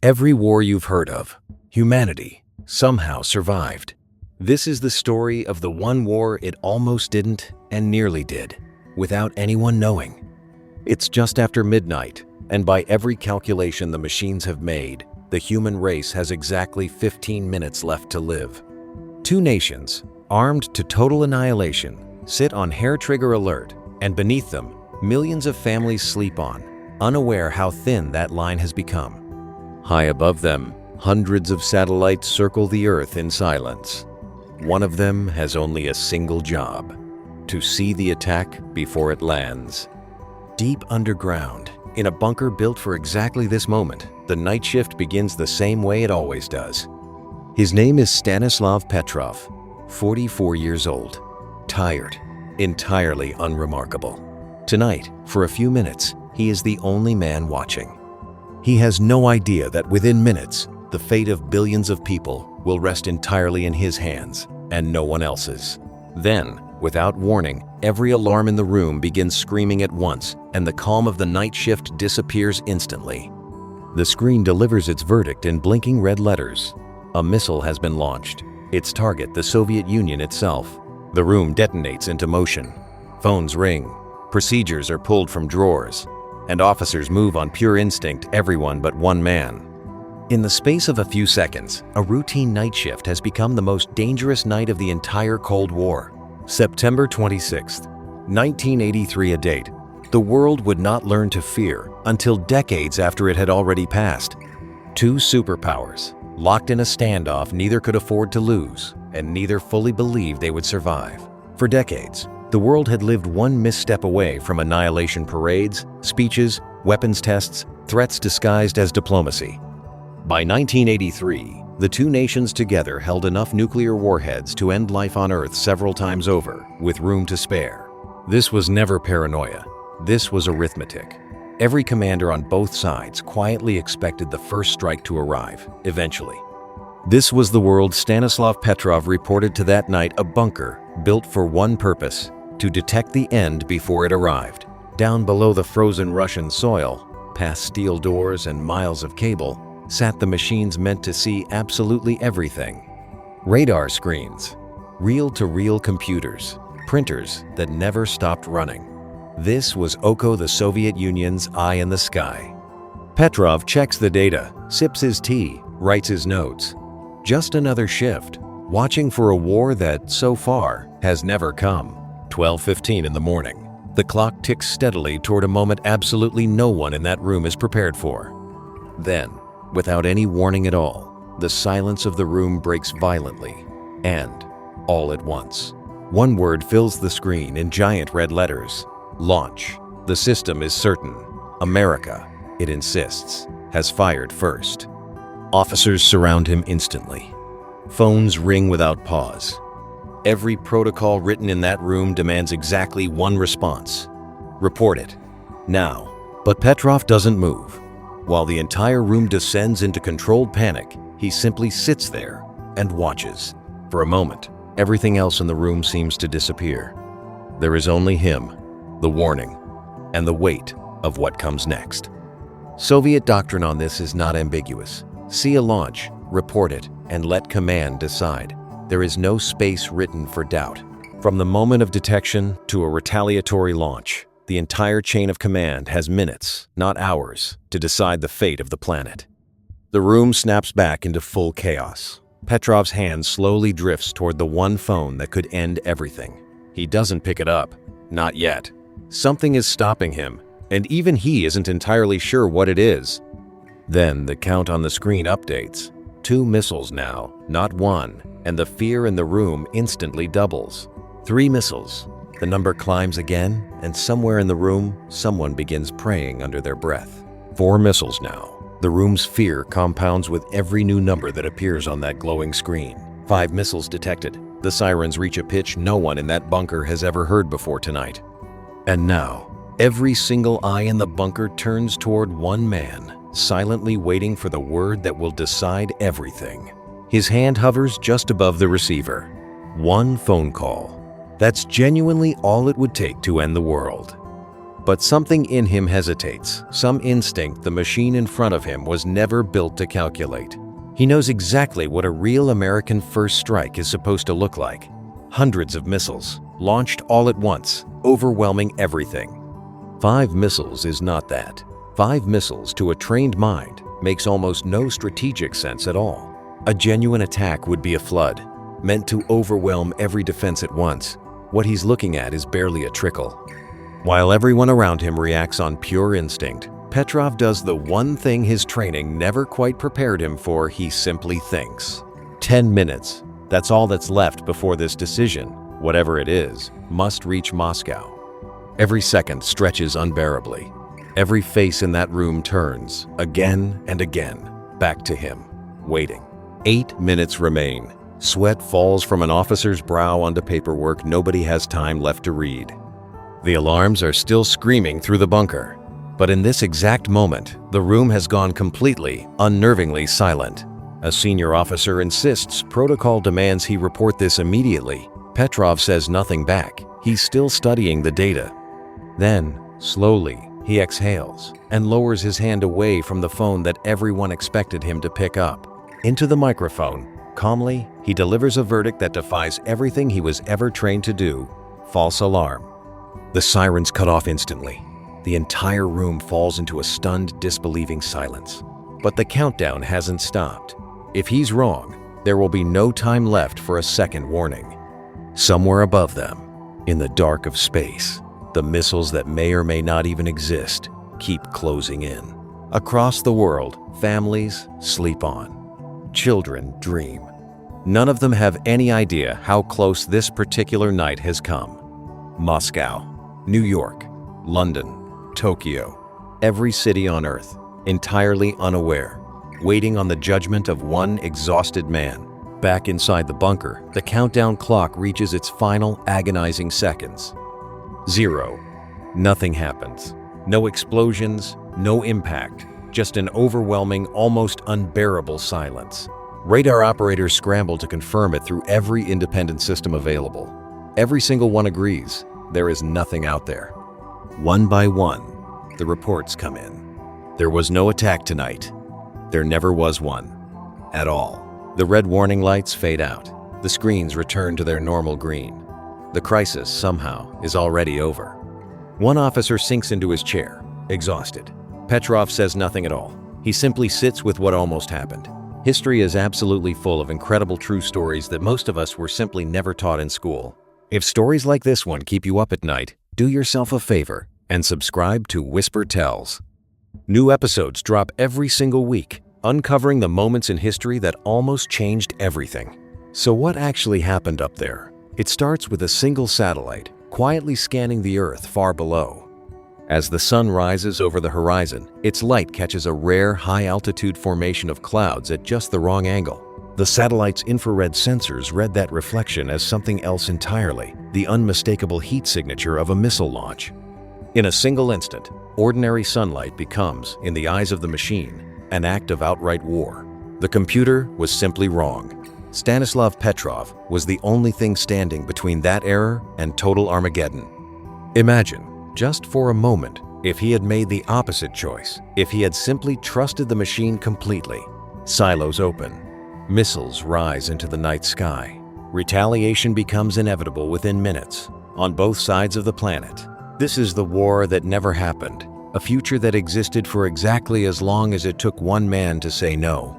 Every war you've heard of, humanity somehow survived. This is the story of the one war it almost didn't and nearly did, without anyone knowing. It's just after midnight, and by every calculation the machines have made, the human race has exactly 15 minutes left to live. Two nations, armed to total annihilation, sit on hair-trigger alert, and beneath them, millions of families sleep on, unaware how thin that line has become. High above them, hundreds of satellites circle the Earth in silence. One of them has only a single job: to see the attack before it lands. Deep underground, in a bunker built for exactly this moment, the night shift begins the same way it always does. His name is Stanislav Petrov, 44 years old, tired, entirely unremarkable. Tonight, for a few minutes, he is the only man watching. He has no idea that within minutes, the fate of billions of people will rest entirely in his hands and no one else's. Then, without warning, every alarm in the room begins screaming at once, and the calm of the night shift disappears instantly. The screen delivers its verdict in blinking red letters. A missile has been launched. Its target, the Soviet Union itself. The room detonates into motion. Phones ring. Procedures are pulled from drawers. And officers move on pure instinct, everyone but one man. In the space of a few seconds, a routine night shift has become the most dangerous night of the entire Cold War. September 26th, 1983, a date the world would not learn to fear until decades after it had already passed. Two superpowers, locked in a standoff neither could afford to lose, and neither fully believed they would survive. For decades, the world had lived one misstep away from annihilation parades, speeches, weapons tests, threats disguised as diplomacy. By 1983, the two nations together held enough nuclear warheads to end life on Earth several times over, with room to spare. This was never paranoia. This was arithmetic. Every commander on both sides quietly expected the first strike to arrive, eventually. This was the world Stanislav Petrov reported to that night, a bunker built for one purpose: to detect the end before it arrived. Down below the frozen Russian soil, past steel doors and miles of cable, sat the machines meant to see absolutely everything. Radar screens, reel-to-reel computers, printers that never stopped running. This was Oko, the Soviet Union's eye in the sky. Petrov checks the data, sips his tea, writes his notes. Just another shift, watching for a war that, so far, has never come. 12:15 in the morning. The clock ticks steadily toward a moment absolutely no one in that room is prepared for. Then, without any warning at all, the silence of the room breaks violently, and, all at once, one word fills the screen in giant red letters: launch. The system is certain. America, it insists, has fired first. Officers surround him instantly. Phones ring without pause. Every protocol written in that room demands exactly one response: report it, now. But Petrov doesn't move. While the entire room descends into controlled panic, he simply sits there and watches. For a moment, everything else in the room seems to disappear. There is only him, the warning, and the weight of what comes next. Soviet doctrine on this is not ambiguous. See a launch, report it, and let command decide. There is no space written for doubt. From the moment of detection to a retaliatory launch, the entire chain of command has minutes, not hours, to decide the fate of the planet. The room snaps back into full chaos. Petrov's hand slowly drifts toward the one phone that could end everything. He doesn't pick it up. Not yet. Something is stopping him, and even he isn't entirely sure what it is. Then the count on the screen updates. 2 missiles now, not one, and the fear in the room instantly doubles. 3 missiles. The number climbs again, and somewhere in the room, someone begins praying under their breath. 4 missiles now. The room's fear compounds with every new number that appears on that glowing screen. 5 missiles detected. The sirens reach a pitch no one in that bunker has ever heard before tonight. And now, every single eye in the bunker turns toward one man, silently waiting for the word that will decide everything. His hand hovers just above the receiver. One phone call. That's genuinely all it would take to end the world. But something in him hesitates, some instinct the machine in front of him was never built to calculate. He knows exactly what a real American first strike is supposed to look like. Hundreds of missiles, launched all at once, overwhelming everything. 5 missiles is not that. 5 missiles to a trained mind makes almost no strategic sense at all. A genuine attack would be a flood, meant to overwhelm every defense at once. What he's looking at is barely a trickle. While everyone around him reacts on pure instinct, Petrov does the one thing his training never quite prepared him for. He simply thinks. 10 minutes. That's all that's left before this decision, whatever it is, must reach Moscow. Every second stretches unbearably. Every face in that room turns, again and again, back to him, waiting. 8 minutes remain. Sweat falls from an officer's brow onto paperwork nobody has time left to read. The alarms are still screaming through the bunker. But in this exact moment, the room has gone completely, unnervingly silent. A senior officer insists protocol demands he report this immediately. Petrov says nothing back. He's still studying the data. Then, slowly, he exhales and lowers his hand away from the phone that everyone expected him to pick up. Into the microphone, calmly, he delivers a verdict that defies everything he was ever trained to do. False alarm. The sirens cut off instantly. The entire room falls into a stunned, disbelieving silence. But the countdown hasn't stopped. If he's wrong, there will be no time left for a second warning. Somewhere above them, in the dark of space, the missiles that may or may not even exist keep closing in. Across the world, families sleep on. Children dream. None of them have any idea how close this particular night has come. Moscow, New York, London, Tokyo, every city on Earth, entirely unaware, waiting on the judgment of one exhausted man. Back inside the bunker, the countdown clock reaches its final agonizing seconds. 0. Nothing happens. No explosions, no impact, just an overwhelming, almost unbearable silence. Radar operators scramble to confirm it through every independent system available. Every single one agrees, there is nothing out there. One by one, the reports come in. There was no attack tonight. There never was one. At all. The red warning lights fade out. The screens return to their normal green. The crisis, somehow, is already over. One officer sinks into his chair, exhausted. Petrov says nothing at all. He simply sits with what almost happened. History is absolutely full of incredible true stories that most of us were simply never taught in school. If stories like this one keep you up at night, do yourself a favor and subscribe to Whisper Tells. New episodes drop every single week, uncovering the moments in history that almost changed everything. So what actually happened up there? It starts with a single satellite, quietly scanning the Earth far below. As the sun rises over the horizon, its light catches a rare, high-altitude formation of clouds at just the wrong angle. The satellite's infrared sensors read that reflection as something else entirely, the unmistakable heat signature of a missile launch. In a single instant, ordinary sunlight becomes, in the eyes of the machine, an act of outright war. The computer was simply wrong. Stanislav Petrov was the only thing standing between that error and total Armageddon. Imagine, just for a moment, if he had made the opposite choice, if he had simply trusted the machine completely. Silos open. Missiles rise into the night sky. Retaliation becomes inevitable within minutes, on both sides of the planet. This is the war that never happened, a future that existed for exactly as long as it took one man to say no.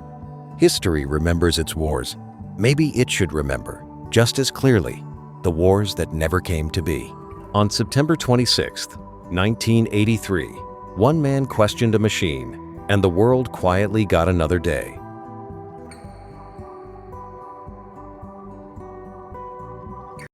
History remembers its wars. Maybe it should remember, just as clearly, the wars that never came to be. On September 26, 1983, one man questioned a machine, and the world quietly got another day.